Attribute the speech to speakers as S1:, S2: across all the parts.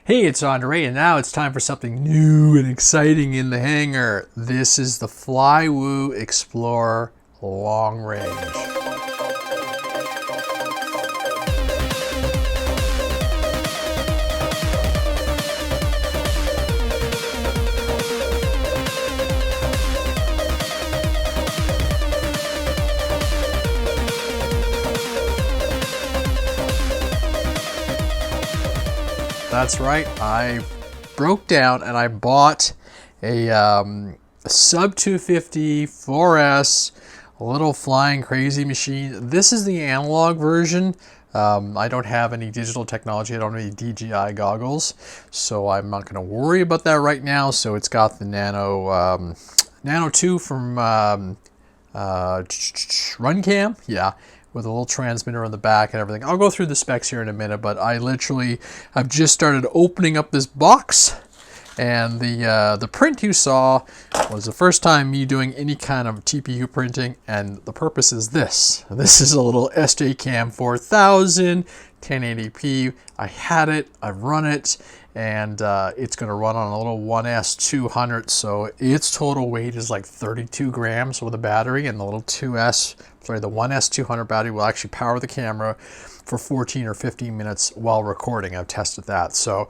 S1: Hey, it's Andre, and now it's time for something new and exciting in the hangar. This is the Flywoo Explorer Long Range. That's right, I broke down and I bought a sub 250 4S, a little flying crazy machine. This is the analog version. I don't have any digital technology. I don't have any DJI goggles, so I'm not going to worry about that right now. So it's got the Nano 2 from RunCam, yeah, with a little transmitter on the back and everything. I'll go through the specs here in a minute, but I literally have just started opening up this box, and the print you saw was the first time me doing any kind of TPU printing, and the purpose is this. This is a little SJCam 4000, 1080p. I had it, I've run it, and it's going to run on a little 1S200, so its total weight is like 32 grams with a battery, and the little the 1S200 battery will actually power the camera for 14 or 15 minutes while recording. I've tested that. So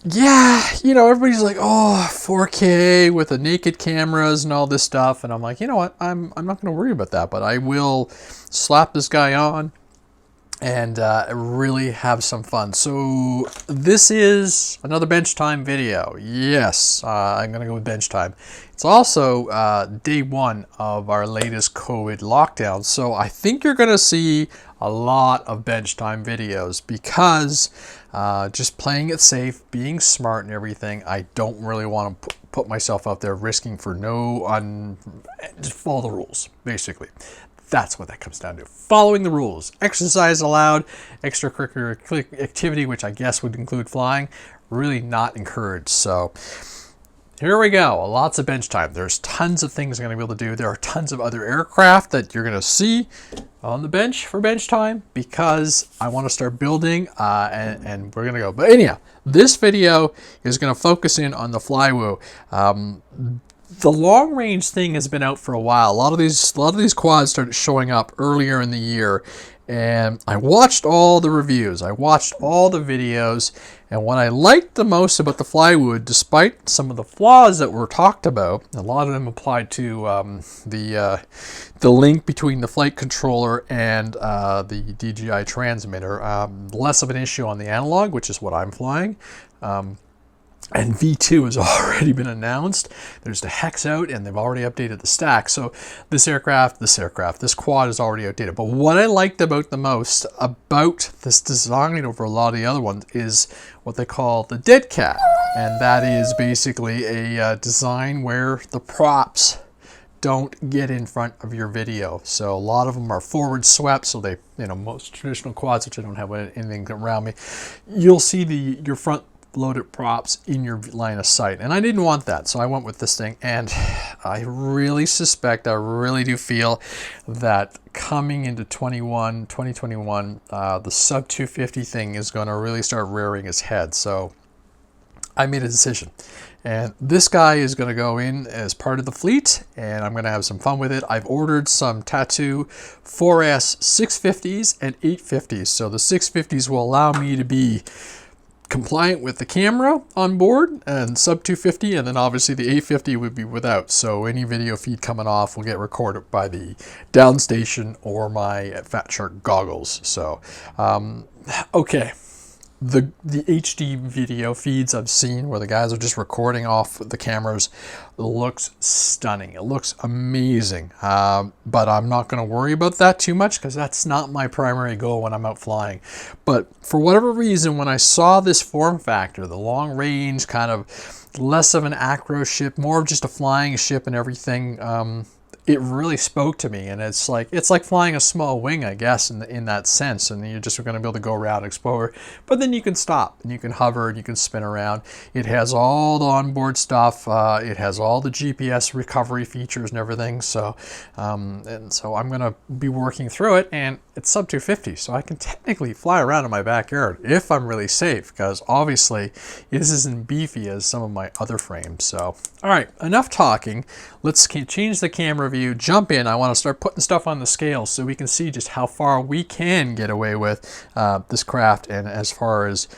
S1: yeah, you know, everybody's like, oh, 4K with the naked cameras and all this stuff, and I'm like, you know what, I'm not going to worry about that, but I will slap this guy on and really have some fun. So this is another bench time video. Yes, I'm gonna go with bench time. It's also day one of our latest COVID lockdown, so I think you're gonna see a lot of bench time videos because just playing it safe, being smart and everything. I don't really want to put myself out there risking for just follow the rules, basically. That's what that comes down to. Following the rules. Exercise allowed, extracurricular activity, which I guess would include flying, really not encouraged. So here we go. Lots of bench time. There's tons of things I'm going to be able to do. There are tons of other aircraft that you're going to see on the bench for bench time because I want to start building and we're going to go. But anyhow, this video is going to focus in on the Flywoo. The long range thing has been out for a while. A lot of these quads started showing up earlier in the year, and I watched all the reviews. I watched all the videos, and what I liked the most about the Flywoo, despite some of the flaws that were talked about, a lot of them applied to the link between the flight controller and the DJI transmitter. Less of an issue on the analog, which is what I'm flying. And V2 has already been announced. There's the Hex out, and they've already updated the stack. So this quad is already outdated. But what I liked about the most about this design over a lot of the other ones is what they call the dead cat. And that is basically a design where the props don't get in front of your video. So a lot of them are forward swept, so they, most traditional quads, which I don't have anything around me, you'll see your front loaded props in your line of sight, and I didn't want that, so I went with this thing. And I really do feel that coming into 2021, the sub 250 thing is going to really start rearing its head. So I made a decision, and this guy is going to go in as part of the fleet, and I'm going to have some fun with it. I've ordered some Tattoo 4S 650s and 850s, so the 650s will allow me to be compliant with the camera on board and sub 250, and then obviously the 850 would be without, so any video feed coming off will get recorded by the downstation or my Fat Shark goggles. So okay, the HD video feeds I've seen where the guys are just recording off the cameras looks stunning. It looks amazing, but I'm not going to worry about that too much because that's not my primary goal when I'm out flying. But for whatever reason, when I saw this form factor, the long range, kind of less of an acro ship, more of just a flying ship and everything, it really spoke to me, and it's like flying a small wing, I guess, in that sense, and you're just going to be able to go around, explore, but then you can stop and you can hover and you can spin around. It has all the onboard stuff. It has all the GPS recovery features and everything. So so I'm going to be working through it, and it's sub 250, so I can technically fly around in my backyard if I'm really safe, because obviously this isn't beefy as some of my other frames. So all right, enough talking. Let's change the camera view, jump in. I want to start putting stuff on the scale so we can see just how far we can get away with this craft, and as far as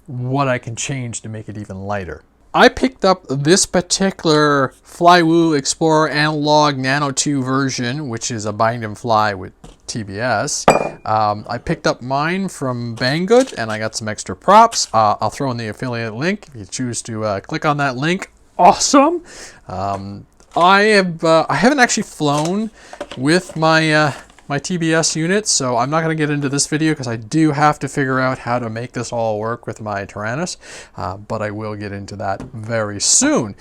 S1: what I can change to make it even lighter. I picked up this particular Flywoo Explorer Analog Nano 2 version, which is a bind and fly with TBS. I picked up mine from Banggood, and I got some extra props. I'll throw in the affiliate link if you choose to click on that link. Awesome. I haven't actually flown with my my TBS unit, so I'm not going to get into this video because I do have to figure out how to make this all work with my Tyrannus, but I will get into that very soon.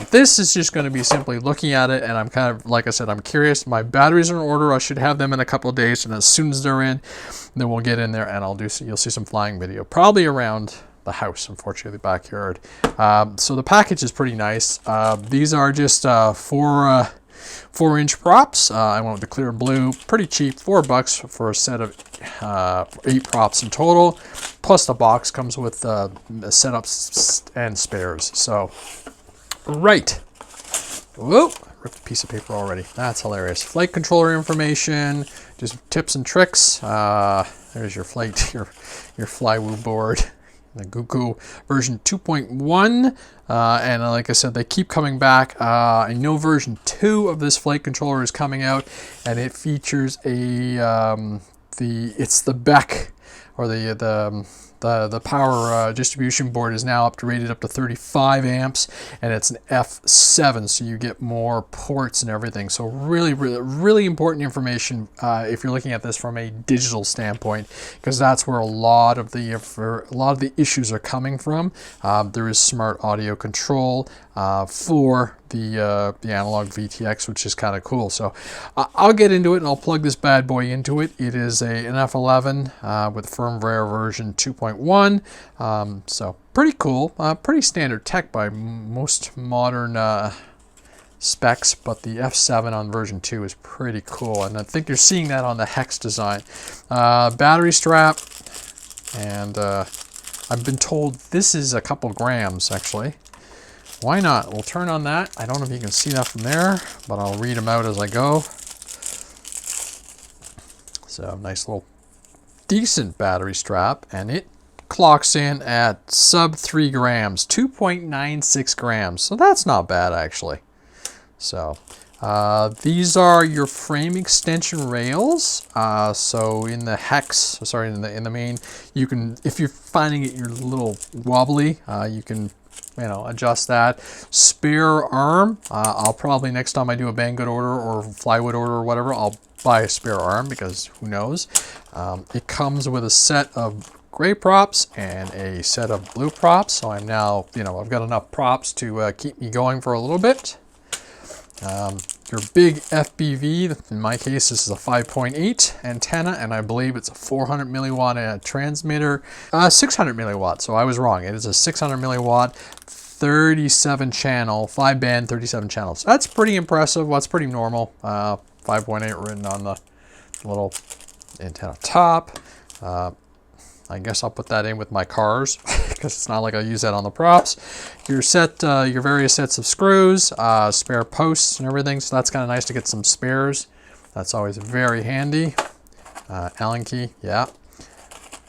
S1: This is just going to be simply looking at it, and I'm kind of, like I said, I'm curious. My batteries are in order. I should have them in a couple of days, and as soon as they're in, then we'll get in there and you'll see some flying video, probably around the house, unfortunately, the backyard. So the package is pretty nice. These are just 4-inch props. I went with the clear blue, pretty cheap, $4 for a set of 8 props in total. Plus the box comes with setups and spares. So, right. Whoa, ripped a piece of paper already. That's hilarious. Flight controller information, just tips and tricks. There's your flight, your Flywoo board. The Gugu version 2.1, and like I said, they keep coming back. I know version 2 of this flight controller is coming out, and it features it's the Beck, or the power distribution board is now rated up to 35 amps, and it's an F7, so you get more ports and everything. So really important information if you're looking at this from a digital standpoint, because that's where a lot of the issues are coming from. There is smart audio control for the analog VTX, which is kind of cool. So I'll get into it, and I'll plug this bad boy into it. It is an F11 with firmware version 2.1. So pretty cool, pretty standard tech by most modern specs, but the F7 on version 2 is pretty cool, and I think you're seeing that on the hex design. Battery strap, and I've been told this is a couple grams actually. Why not? We'll turn on that. I don't know if you can see that from there, but I'll read them out as I go. So nice little decent battery strap, and it clocks in at sub 3 grams, 2.96 grams. So that's not bad actually. So these are your frame extension rails. So in the hex, sorry, in the main, you can, if you're finding it you're a little wobbly, you can adjust that. Spare arm, I'll probably, next time I do a Banggood order or Flywoo order or whatever, I'll buy a spare arm, because who knows. It comes with a set of gray props and a set of blue props, so I'm now, I've got enough props to keep me going for a little bit. Your big FPV, in my case this is a 5.8 antenna, and I believe it's a 400 milliwatt transmitter, 600 milliwatt, so I was wrong. It is a 600 milliwatt 37 channel, 5-band 37 channels. That's pretty impressive. That's pretty normal. 5.8 written on the little antenna top. I guess I'll put that in with my cars because it's not like I use that on the props. Your various sets of screws, spare posts and everything. So that's kind of nice to get some spares. That's always very handy. Allen key, yeah.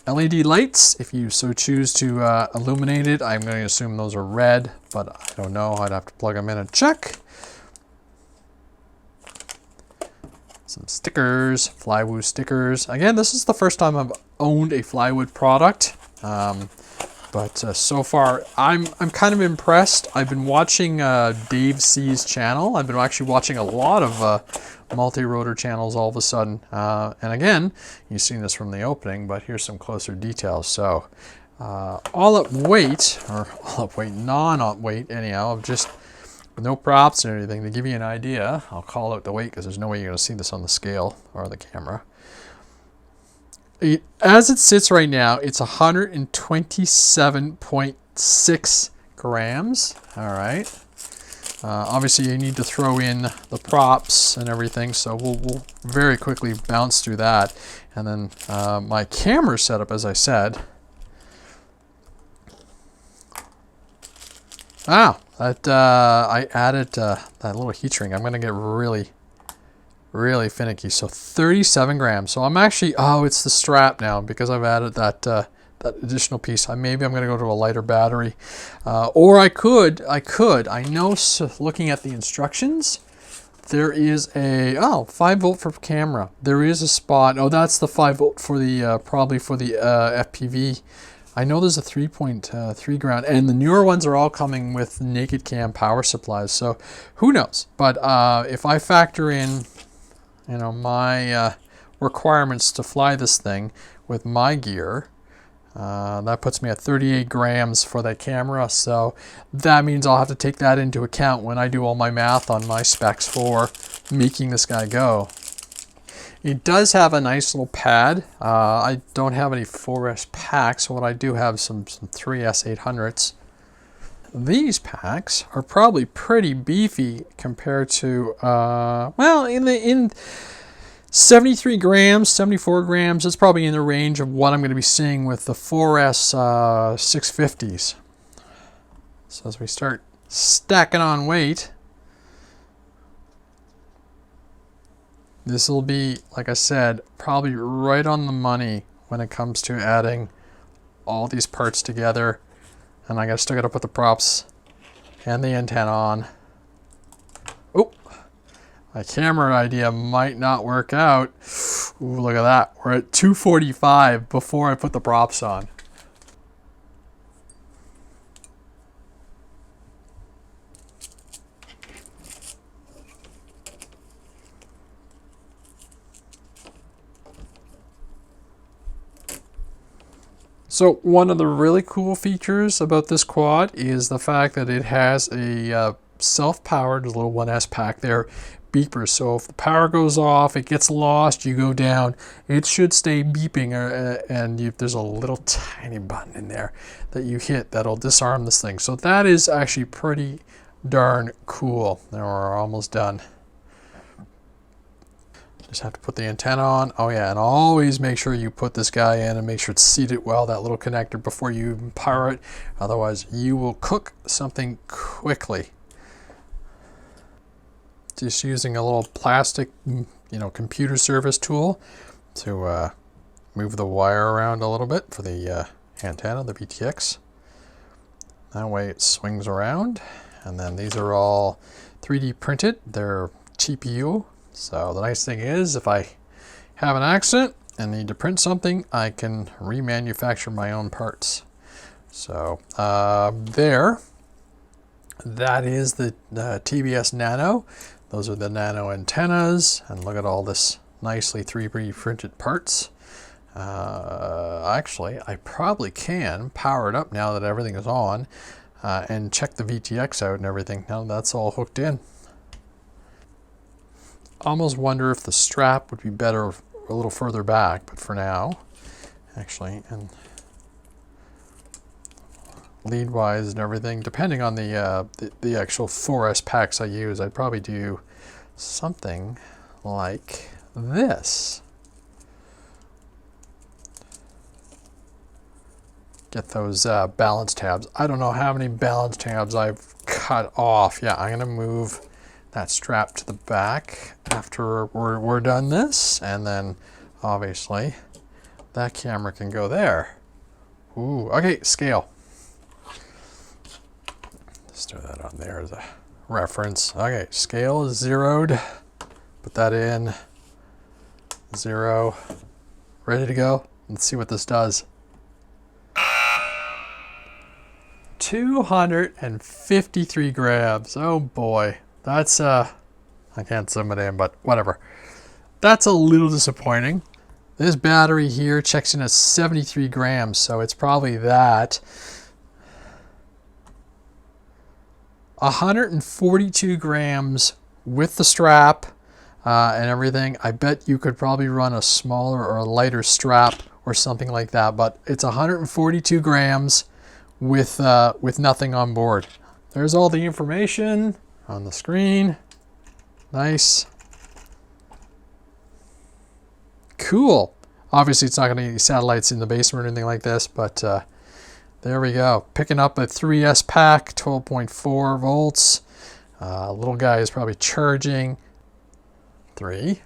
S1: LED lights, if you so choose to illuminate it. I'm going to assume those are red, but I don't know. I'd have to plug them in and check. Some stickers, Flywoo stickers. Again, this is the first time I've owned a Flywoo product, but so far I'm kind of impressed. I've been watching Dave C's channel. I've been actually watching a lot of multi-rotor channels all of a sudden, and again, you've seen this from the opening, but here's some closer details. So all up weight, or all up weight, non-up weight anyhow, of just with no props or anything. To give you an idea, I'll call out the weight because there's no way you're going to see this on the scale or the camera. As it sits right now, it's 127.6 grams. All right. Obviously, you need to throw in the props and everything, so we'll very quickly bounce through that. And then my camera setup, as I said. I added that little heat shrink. I'm going to get really finicky. So 37 grams. So I'm actually, it's the strap now because I've added that additional piece. Maybe I'm going to go to a lighter battery. Or I know, looking at the instructions, there is a, 5 volt for camera. There is a spot. Oh, that's the 5 volt for the, probably for the FPV. I know there's a 3.3 ground, and the newer ones are all coming with naked cam power supplies. So who knows? But if I factor in, my requirements to fly this thing with my gear, that puts me at 38 grams for that camera. So that means I'll have to take that into account when I do all my math on my specs for making this guy go. It does have a nice little pad. I don't have any 4S packs, so what I do have some 3S 800s. These packs are probably pretty beefy compared to, in 73 grams, 74 grams. It's probably in the range of what I'm going to be seeing with the 4S 650s. So as we start stacking on weight, this will be, like I said, probably right on the money when it comes to adding all these parts together. And I still got to put the props and the antenna on. Oh, my camera idea might not work out. Ooh, look at that. We're at 245 before I put the props on. So one of the really cool features about this quad is the fact that it has a self-powered little 1S pack there, beeper. So if the power goes off, it gets lost, you go down, it should stay beeping, and there's a little tiny button in there that you hit that'll disarm this thing. So that is actually pretty darn cool. Now we're almost done. Just have to put the antenna on. Oh yeah, and always make sure you put this guy in and make sure it's seated well, that little connector, before you even power it. Otherwise, you will cook something quickly. Just using a little plastic, computer service tool to move the wire around a little bit for the antenna, the BTX. That way it swings around. And then these are all 3D printed. They're TPU. So the nice thing is, if I have an accident and need to print something, I can remanufacture my own parts. So that is the TBS Nano. Those are the Nano antennas, and look at all this nicely 3D printed parts. Actually, I probably can power it up now that everything is on, and check the VTX out and everything. Now that's all hooked in. Almost wonder if the strap would be better a little further back, but for now, actually, and lead wise and everything, depending on the actual 4S packs I use, I'd probably do something like this. Get those balance tabs. I don't know how many balance tabs I've cut off. Yeah, I'm gonna move that strap to the back after we're done this, and then obviously that camera can go there. Ooh, okay, scale. Let's throw that on there as a reference. Okay, scale is zeroed. Put that in. 0. Ready to go? Let's see what this does. 253 grams. Oh boy. That's, I can't zoom it in, but whatever. That's a little disappointing. This battery here checks in at 73 grams, so it's probably that. 142 grams with the strap and everything. I bet you could probably run a smaller or a lighter strap or something like that, but it's 142 grams with nothing on board. There's all the information on the screen. Nice. Cool. Obviously, it's not going to get any satellites in the basement or anything like this, but there we go. Picking up a 3S pack, 12.4 volts. Little guy is probably charging 3.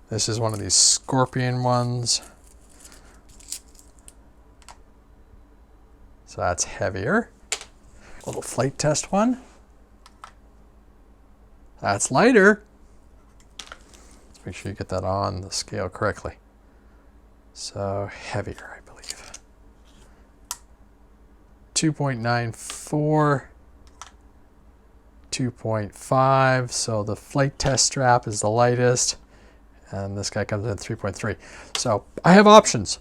S1: This is one of these Scorpion ones. So that's heavier. A little flight test one. That's lighter. Let's make sure you get that on the scale correctly. So heavier, I believe. 2.94, 2.5. So the flight test strap is the lightest, and this guy comes in at 3.3. So I have options.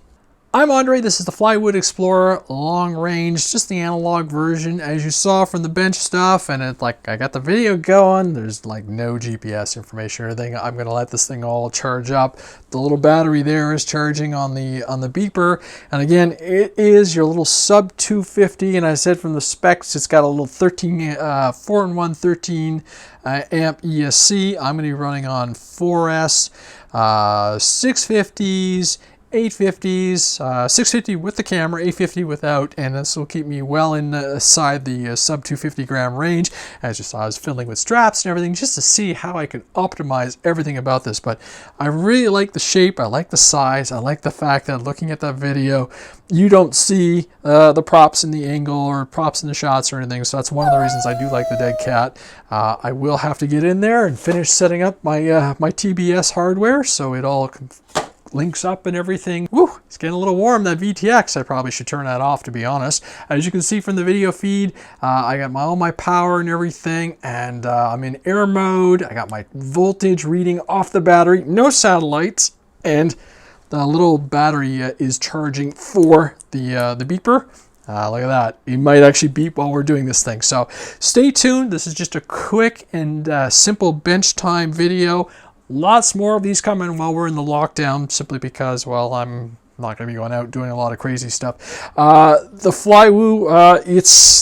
S1: I'm Andre, this is the Flywoo Explorer long range, just the analog version, as you saw from the bench stuff, and it, like, I got the video going, there's like no GPS information or anything. I'm gonna let this thing all charge up. The little battery there is charging on the beeper, and again, it is your little sub 250, and I said from the specs, it's got a little 4-in-1 13 amp ESC. I'm gonna be running on 4S, 650s, 850s, 650 with the camera, 850 without, and this will keep me well inside the sub 250 gram range. As you saw, I was fiddling with straps and everything just to see how I could optimize everything about this, but I really like the shape, I like the size, I like the fact that looking at that video, you don't see the props in the angle or props in the shots or anything, so that's one of the reasons I do like the Dead Cat. I will have to get in there and finish setting up my, my TBS hardware so it all links up and everything. Woo, it's getting a little warm, that VTX. I probably should turn that off, to be honest. As you can see from the video feed, I got all my power and everything, and I'm in air mode. I got my voltage reading off the battery, no satellites, and the little battery is charging for the beeper. Look at that. It might actually beep while we're doing this thing. So stay tuned. This is just a quick and simple bench time video. Lots more of these coming while we're in the lockdown, simply because, well, I'm not going to be going out doing a lot of crazy stuff. The Flywoo,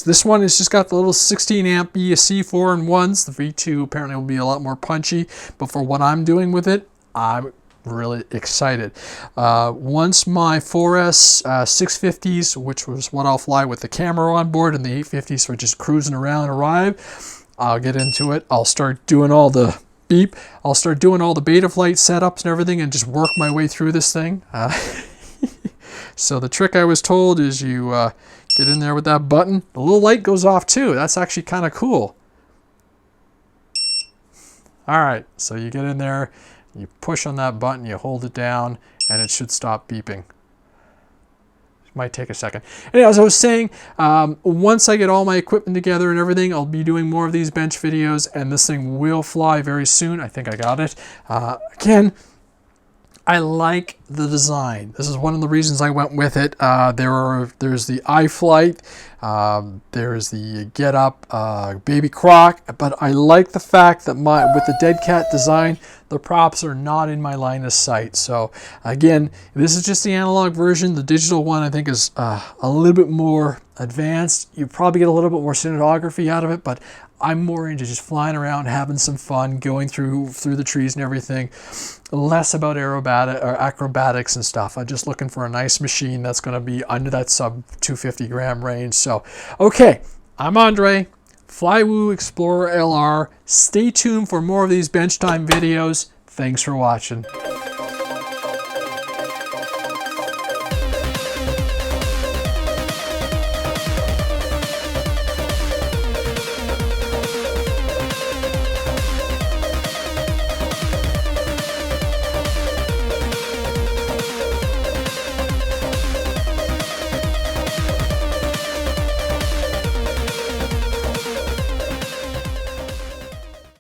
S1: this one has just got the little 16 amp ESC 4-in-1s. The V2 apparently will be a lot more punchy, but for what I'm doing with it, I'm really excited. Once my 4S 650s, which was what I'll fly with the camera on board, and the 850s for just cruising around arrive, I'll get into it. I'll start doing all the beep. I'll start doing all the Betaflight setups and everything and just work my way through this thing. So the trick I was told is you get in there with that button. The little light goes off too. That's actually kind of cool. All right, so you get in there, you push on that button, you hold it down, and it should stop beeping. Might take a second. Anyway, as I was saying, once I get all my equipment together and everything, I'll be doing more of these bench videos, and this thing will fly very soon. I think I got it. Again, I like the design. This is one of the reasons I went with it. There's the e-flite, there's the Get Up Baby Croc, but I like the fact that with the Dead Cat design, the props are not in my line of sight. So again, this is just the analog version. The digital one I think is a little bit more advanced. You probably get a little bit more cinematography out of it, but I'm more into just flying around, having some fun, going through the trees and everything. Less about acrobatics and stuff. I'm just looking for a nice machine that's going to be under that sub 250 gram range. So, okay, I'm Andre, Flywoo Explorer LR. Stay tuned for more of these bench time videos. Thanks for watching.